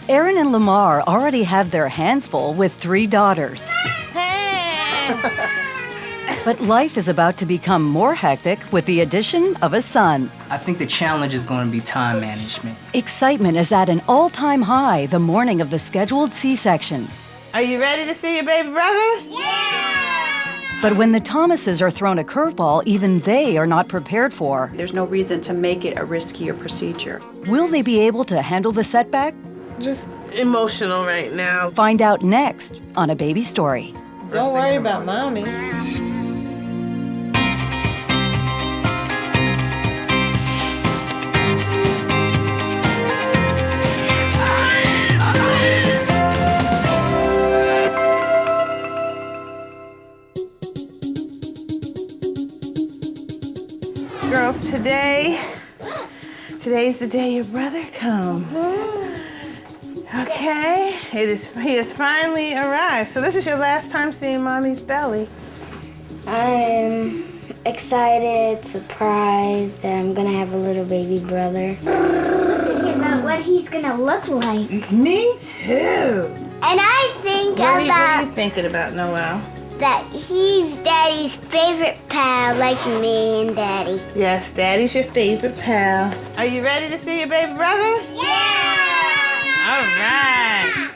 Erin and Lamarr already have their hands full with 3 daughters. Hey! But life is about to become more hectic with the addition of a son. I think the challenge is going to be time management. Excitement is at an all-time high the morning of the scheduled C-section. Are you ready to see your baby brother? But when the Thomases are thrown a curveball, even they are not prepared for. There's no reason to make it a riskier procedure. Will they be able to handle the setback? Just emotional right now. Find out next on A Baby Story. Don't worry about mommy. Girls, today's the day your brother comes. Okay, he has finally arrived. So this is your last time seeing mommy's belly. I'm excited, surprised that I'm gonna have a little baby brother. I'm thinking about what he's gonna look like. Me too. And I think What are you thinking about, Noel? that he's Daddy's favorite pal, like me and Daddy. Yes, Daddy's your favorite pal. Are you ready to see your baby brother? Yeah! All right.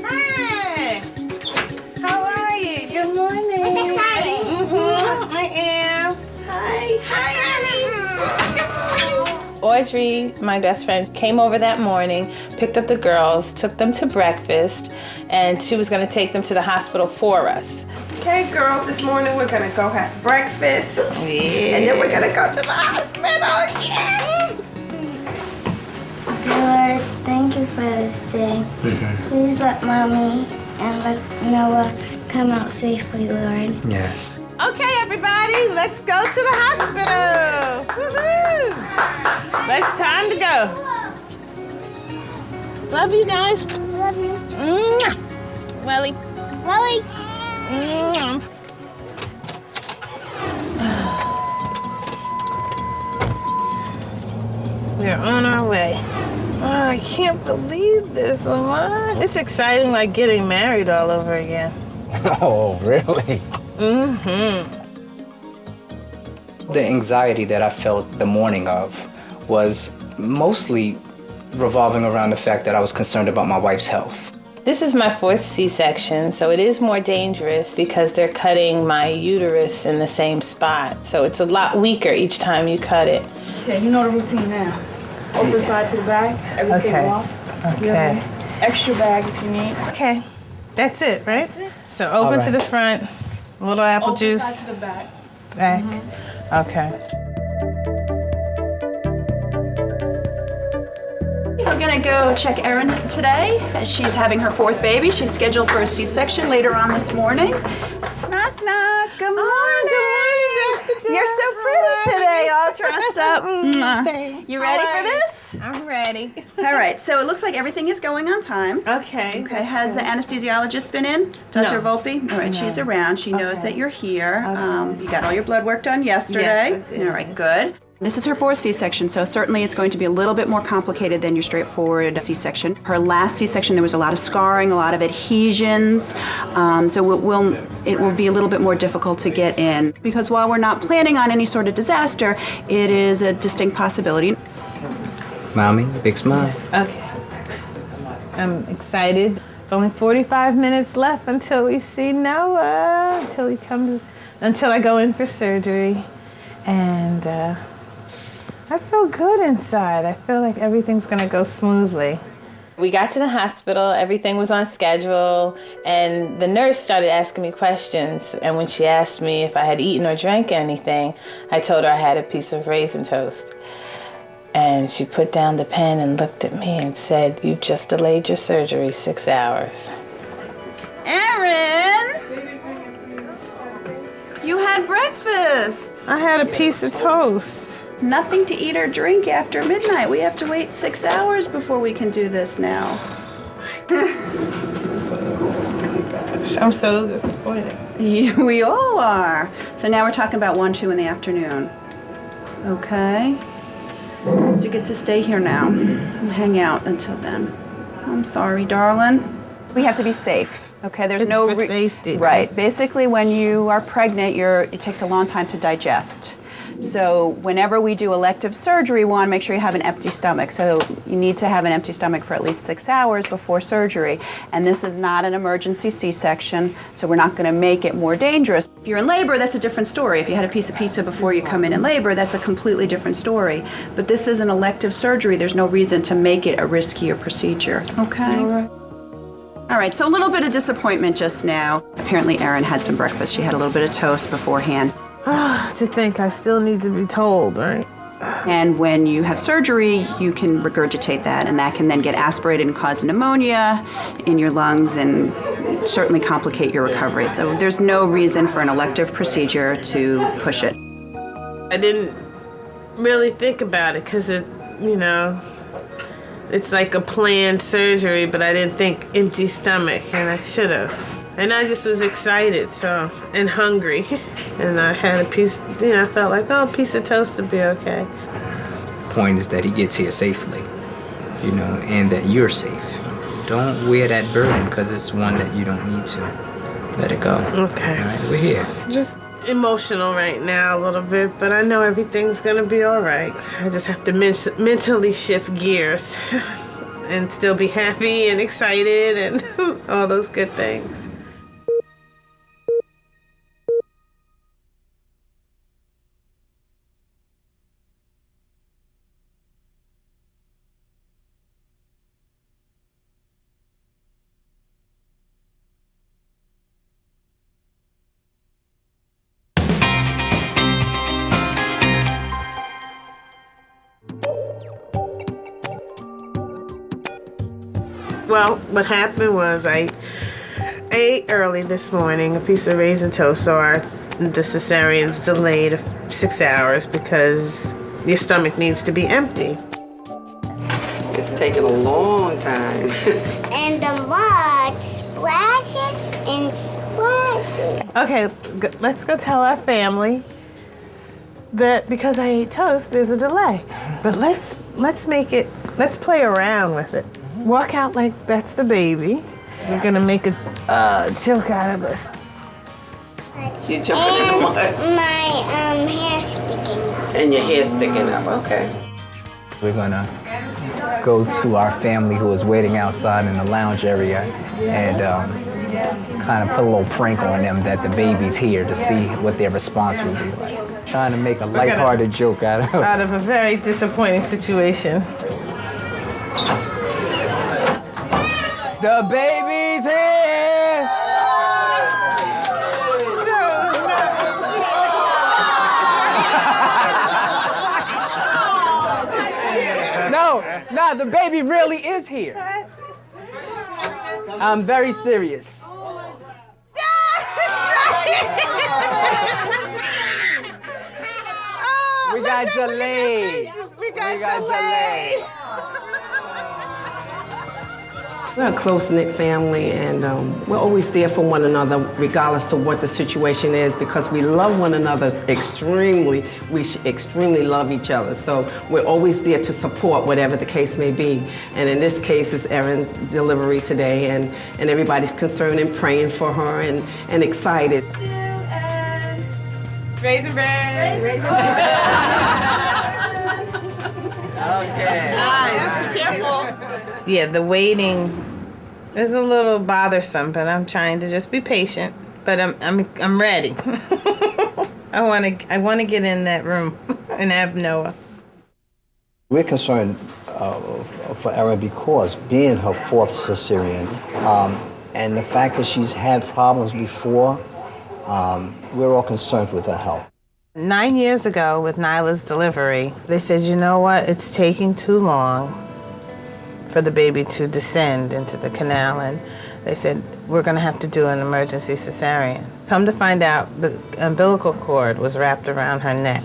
Hi. How are you? Good morning. I'm excited. I am. Hi. Hi, honey. Audrey, my best friend, came over that morning, picked up the girls, took them to breakfast, and she was going to take them to the hospital for us. Okay, girls, this morning we're going to go have breakfast. Yeah. And then we're going to go to the hospital. Yeah. Lord, thank you for this day. Please let Mommy and let Noah come out safely, Lord. Yes. Okay, everybody, let's go to the hospital. Woohoo! It's time to go. Love you guys. Love you. Mwah. Welly. Welly. Mwah. We're on our way. Oh, I can't believe this, Lamarr. It's exciting, like getting married all over again. Oh, really? Mm-hmm. The anxiety that I felt the morning of was mostly revolving around the fact that I was concerned about my wife's health. This is my 4th C-section, so it is more dangerous because they're cutting my uterus in the same spot. So it's a lot weaker each time you cut it. Okay, you know the routine now. Open side to the back, everything off. Okay. Extra bag if you need. Okay, that's it, right? So open to the front, a little apple Open juice. side to the back. Back. Okay. We're gonna go check Erin today. She's having her 4th baby. She's scheduled for a C-section later on this morning. Knock, knock. Good morning. You're so pretty today, all dressed up. Thanks. You ready for this? I'm ready. All right, so it looks like everything is going on time. Okay. Okay, has the anesthesiologist been in? Dr. No. Volpe? All right, she's around. She knows that you're here. Okay. You got all your blood work done yesterday. Yes, I did. All right, good. This is her 4th C-section, so certainly it's going to be a little bit more complicated than your straightforward C-section. Her last C-section, there was a lot of scarring, a lot of adhesions, so it will be a little bit more difficult to get in. Because while we're not planning on any sort of disaster, it is a distinct possibility. Mommy, big smile. Okay. I'm excited. Only 45 minutes left until we see Noah, until I go in for surgery. And I feel good inside. I feel like everything's gonna go smoothly. We got to the hospital, everything was on schedule, and the nurse started asking me questions. And when she asked me if I had eaten or drank anything, I told her I had a piece of raisin toast. And she put down the pen and looked at me and said, "You've just delayed your surgery 6 hours." Erin! You had breakfast. I had a piece of toast. Nothing to eat or drink after midnight. We have to wait 6 hours before we can do this now. I'm so disappointed. We all are. So now we're talking about 1, 2 in the afternoon. Okay. So you get to stay here now and hang out until then. I'm sorry, darling. We have to be safe. Okay, there's It's no for safety. Right. Basically, when you are pregnant, it takes a long time to digest. So whenever we do elective surgery, we want to make sure you have an empty stomach. So you need to have an empty stomach for at least 6 hours before surgery. And this is not an emergency C-section, so we're not going to make it more dangerous. If you're in labor, that's a different story. If you had a piece of pizza before you come in labor, that's a completely different story. But this is an elective surgery. There's no reason to make it a riskier procedure. Okay? All right, so a little bit of disappointment just now. Apparently Erin had some breakfast. She had a little bit of toast beforehand. To think I still need to be told, right? And when you have surgery, you can regurgitate that, and that can then get aspirated and cause pneumonia in your lungs and certainly complicate your recovery. So there's no reason for an elective procedure to push it. I didn't really think about it because it's like a planned surgery, but I didn't think empty stomach, and I should have. And I just was excited, and hungry. And I had a piece, I felt like, a piece of toast would be okay. Point is that he gets here safely, and that you're safe. Don't wear that burden because it's one that you don't need to. Let it go. Okay. All right, we're here. Just emotional right now a little bit, but I know everything's gonna be all right. I just have to mentally shift gears and still be happy and excited and all those good things. Well, what happened was I ate early this morning a piece of raisin toast, so the cesarean's delayed 6 hours because your stomach needs to be empty. It's taken a long time. And the mud splashes and splashes. Okay, let's go tell our family that because I ate toast, there's a delay. But let's play around with it. Walk out like that's the baby. We're gonna make a joke out of this. You're jumping in the mud. My hair sticking up. And your hair's sticking up, okay. We're gonna go to our family who is waiting outside in the lounge area and kind of put a little prank on them that the baby's here to see what their response will be like. Trying to make a lighthearted joke out of a very disappointing situation. The baby's here! No, the baby really is here. I'm very serious. We got delayed. We got delayed. We're a close-knit family, and we're always there for one another, regardless to what the situation is, because we love one another extremely. We extremely love each other, so we're always there to support whatever the case may be. And in this case, it's Erin's delivery today, and everybody's concerned and praying for her and excited. Raisin bread. Raisin bread. Okay. Nice. Be careful. Yeah, the waiting is a little bothersome, but I'm trying to just be patient. But I'm ready. I want to get in that room and have Noah. We're concerned for Erin because being her 4th cesarean, and the fact that she's had problems before, we're all concerned with her health. 9 years ago with Nyla's delivery, they said, you know what, it's taking too long for the baby to descend into the canal, and they said, we're going to have to do an emergency cesarean. Come to find out, the umbilical cord was wrapped around her neck.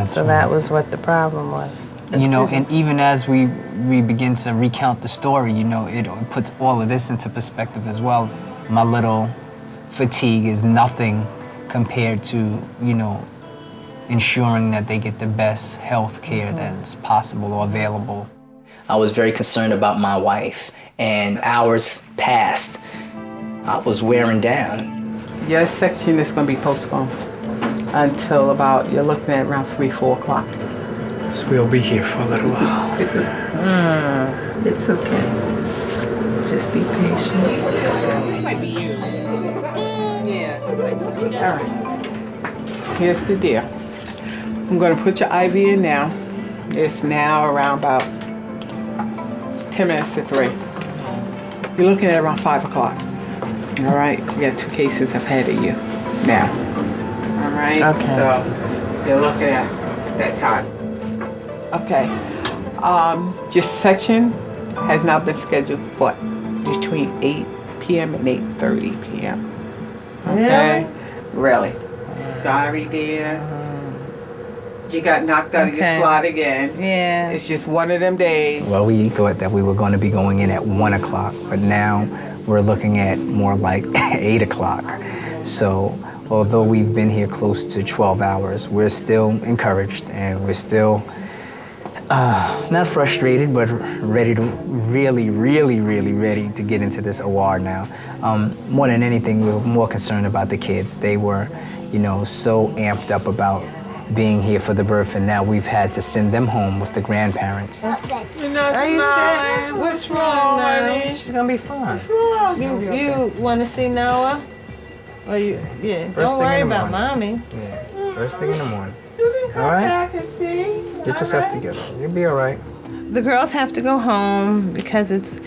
So that was what the problem was. And even as we begin to recount the story, it puts all of this into perspective as well. My little fatigue is nothing compared to, you know, ensuring that they get the best health care that's possible or available. I was very concerned about my wife, and hours passed. I was wearing down. Your section is going to be postponed until about, you're looking at around 3, 4 o'clock. So we'll be here for a little while. It's okay. Just be patient. All right. Here's the deal. I'm going to put your IV in now. It's now around about 10 minutes to 3. You're looking at around 5 o'clock. All right? You got 2 cases ahead of you now. All right? Okay. So you're looking at that time. Okay. Your section has now been scheduled for between 8 p.m. and 8:30 p.m. Okay? Really? Sorry, dear. You got knocked out of your slot again. Yeah. It's just one of them days. Well, we thought that we were going to be going in at 1 o'clock, but now we're looking at more like 8 o'clock. So although we've been here close to 12 hours, we're still encouraged, and we're still not frustrated, but ready to really ready to get into this OR now. More than anything, we were more concerned about the kids. They were, you know, so amped up about being here for the birth, and now we've had to send them home with the grandparents. Are you sick? What's wrong, honey? She's gonna be fine. You want to see Noah? Or you? Yeah. Don't worry about mommy. Yeah, first thing in the morning. All right? Get yourself together. You'll be all right. The girls have to go home because it's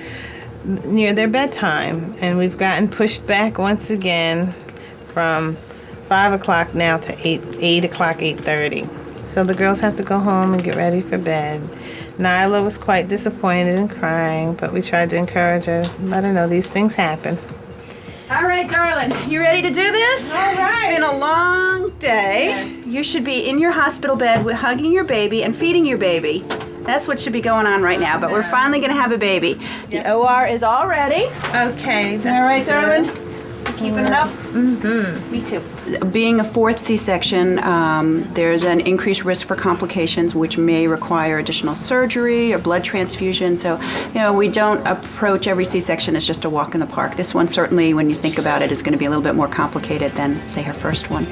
near their bedtime, and we've gotten pushed back once again from 5 o'clock now to 8 o'clock, 8:30. So the girls have to go home and get ready for bed. Nyla was quite disappointed and crying, but we tried to encourage her, let her know these things happen. All right, darling, you ready to do this? All right. It's been a long day. Yes. You should be in your hospital bed with hugging your baby and feeding your baby. That's what should be going on right now, but we're finally gonna have a baby. The OR is all ready. Okay. All right, darling? Keeping it up? Mm-hmm. Me too. Being a 4th C-section, there's an increased risk for complications which may require additional surgery or blood transfusion. So, you know, we don't approach every C-section as just a walk in the park. This one certainly, when you think about it, is going to be a little bit more complicated than, say, her first one.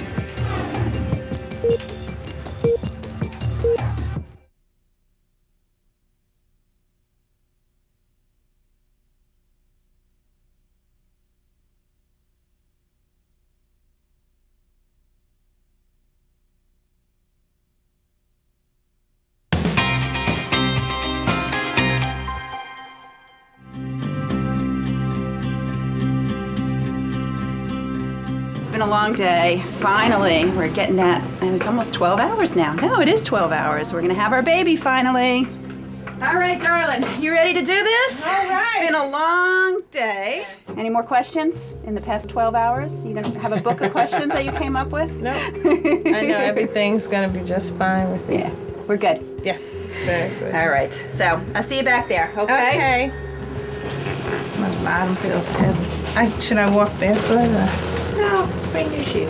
A long day. Finally, we're getting that. It's almost 12 hours now. No, it is 12 hours. We're gonna have our baby finally. All right, darling, you ready to do this? All right. It's been a long day. Any more questions in the past 12 hours? You gonna have a book of questions that you came up with? No. I know everything's gonna be just fine with you. Yeah, we're good. Yes. Very good. All right, so I'll see you back there, okay? Okay. My bottom feels heavy. Should I walk barefoot? No, bring your shoes.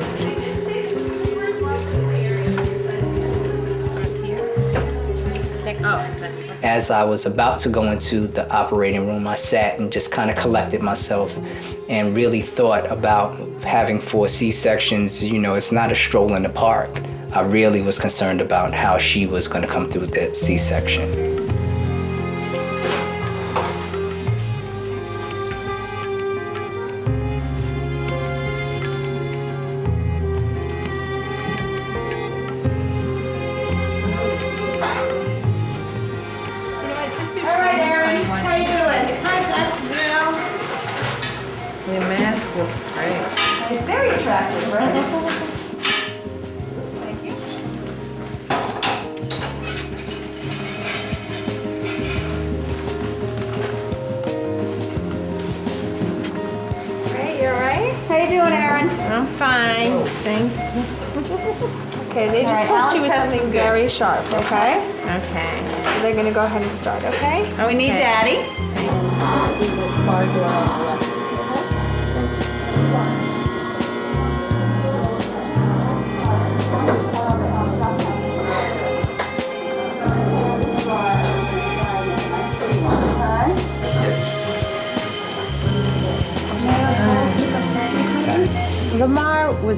As I was about to go into the operating room, I sat and just kind of collected myself and really thought about having 4 C-sections. You know, it's not a stroll in the park. I really was concerned about how she was going to come through that C-section. Your mask looks great. It's very attractive, right? Thank you. Great, you all right? How you doing, Erin? I'm fine. Thank you. Okay, they just poked you with something very sharp, okay? Okay. So they're gonna go ahead and start, okay? We need Daddy.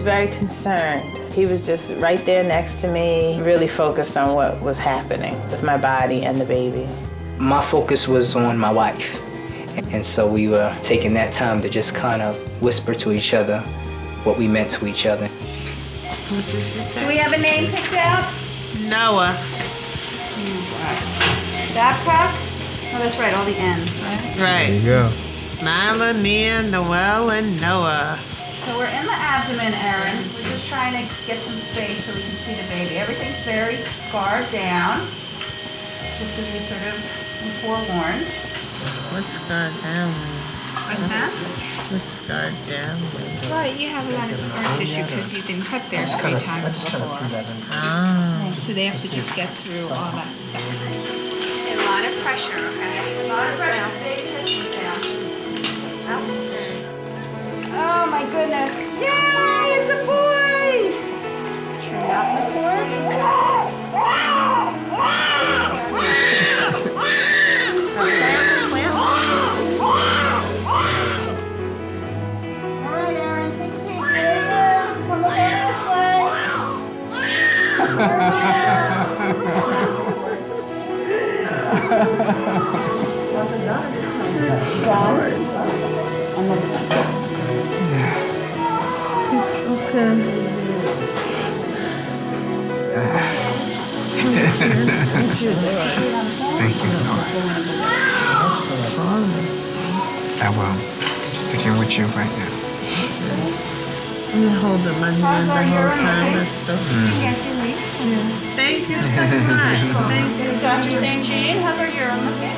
was very concerned. He was just right there next to me, really focused on what was happening with my body and the baby. My focus was on my wife. And so we were taking that time to just kind of whisper to each other what we meant to each other. What did she say? Do we have a name picked out? Noah. Babcock? Oh, that's right, all the N's, right? Right. There you go. Nyla, Nia, Noel, and Noah. So we're in the abdomen, Erin. We're just trying to get some space so we can see the baby. Everything's very scarred down, just as we sort of were forewarned. What's scarred down? What's that? What's scarred down? Well, you have a lot of scar tissue because you've been cut there 3 times before. Oh. So they have to just get through all that stuff. A lot of pressure, okay? A lot of pressure. Baby has down. Oh my goodness. Yay, it's a boy! Turn out the cord. Thank you, Lord. I will. I'm sticking with you right now. You hold up my hand the whole time. That's so sweet. Thank you so much. Thank you. Dr. St. Jean, how's our urine looking?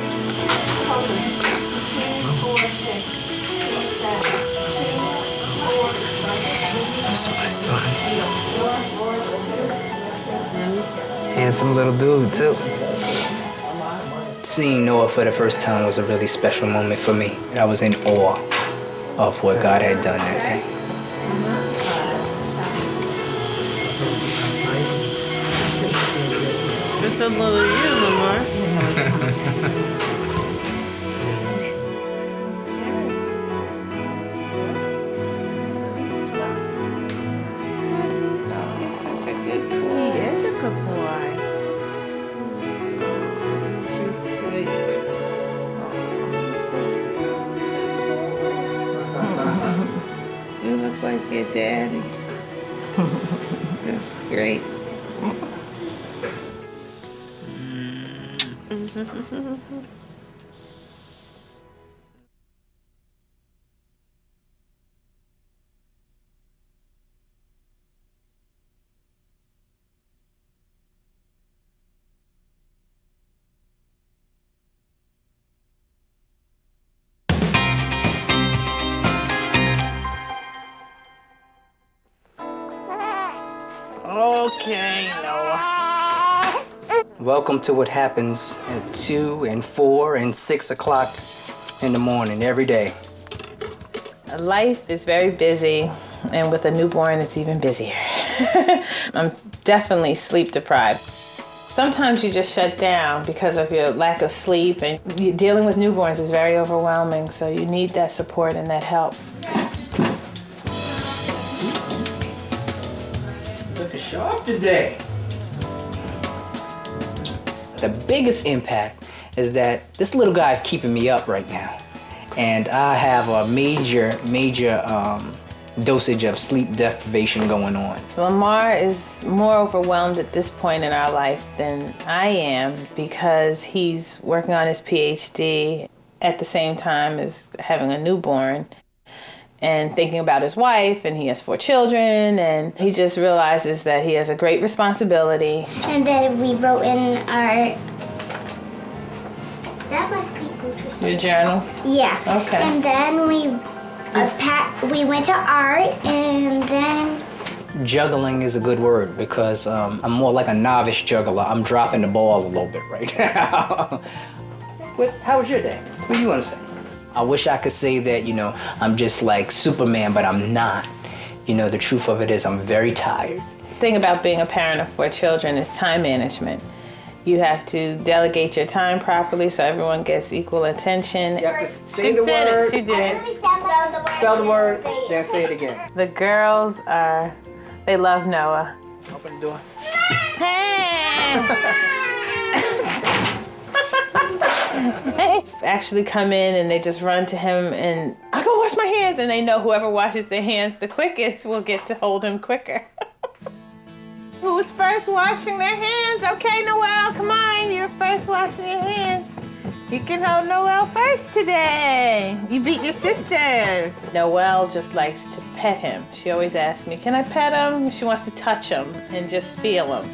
That's my son. Handsome little dude, too. Seeing Noah for the first time was a really special moment for me. I was in awe of what God had done that day. It's a little you, Lamarr. Such a good boy. He is a good boy. She's sweet. You look like your daddy. That's great. Okay, Noah. Welcome to what happens at 2 and 4 and 6 o'clock in the morning every day. Life is very busy, and with a newborn, it's even busier. I'm definitely sleep deprived. Sometimes you just shut down because of your lack of sleep, and dealing with newborns is very overwhelming, so you need that support and that help. Looking sharp today. The biggest impact is that this little guy's keeping me up right now. And I have a major dosage of sleep deprivation going on. Lamarr is more overwhelmed at this point in our life than I am because he's working on his PhD at the same time as having a newborn and thinking about his wife, and he has 4 children, and he just realizes that he has a great responsibility. And then we wrote in our... That must be interesting. Your journals? Yeah. Okay. And then we went to art, and then... Juggling is a good word because I'm more like a novice juggler. I'm dropping the ball a little bit right now. How was your day? What do you want to say? I wish I could say that, I'm just like Superman, but I'm not. The truth of it is I'm very tired. The thing about being a parent of 4 children is time management. You have to delegate your time properly so everyone gets equal attention. You have to say the word. She did. Spell the word, then say it again. The girls they love Noah. Open the door. They actually come in and they just run to him and I go wash my hands, and they know whoever washes their hands the quickest will get to hold him quicker. Who's first washing their hands? Okay, Noelle, come on, you're first washing your hands. You can hold Noelle first today. You beat your sisters. Noelle just likes to pet him. She always asks me, can I pet him? She wants to touch him and just feel him.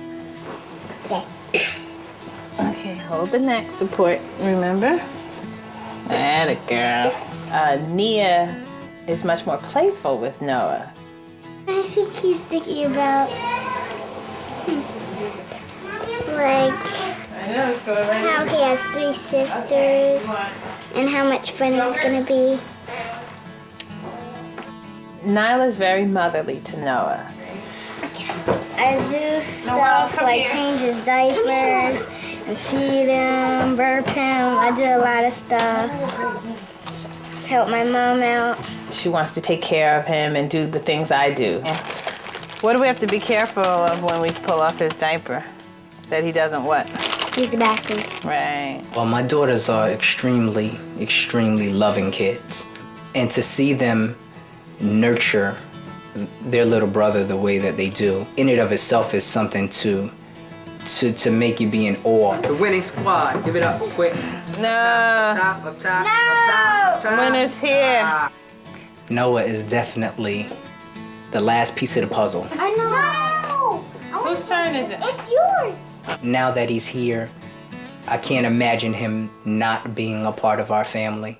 Okay, hold the neck support, remember? Atta girl. Nia is much more playful with Noah. I think he's thinking about, like, how he has 3 sisters and how much fun it's gonna be. Nyla's very motherly to Noah. I do stuff like change his diapers and feed him, burp him. I do a lot of stuff. Help my mom out. She wants to take care of him and do the things I do. What do we have to be careful of when we pull off his diaper? That he doesn't what? Use the bathroom. Right. Well, my daughters are extremely, extremely loving kids. And to see them nurture their little brother the way that they do, in and of itself is something to make you be in awe. The winning squad, give it up quick. No. Up top. Winner's here. Noah is definitely the last piece of the puzzle. I know. Whose turn is it? It's yours. Now that he's here, I can't imagine him not being a part of our family.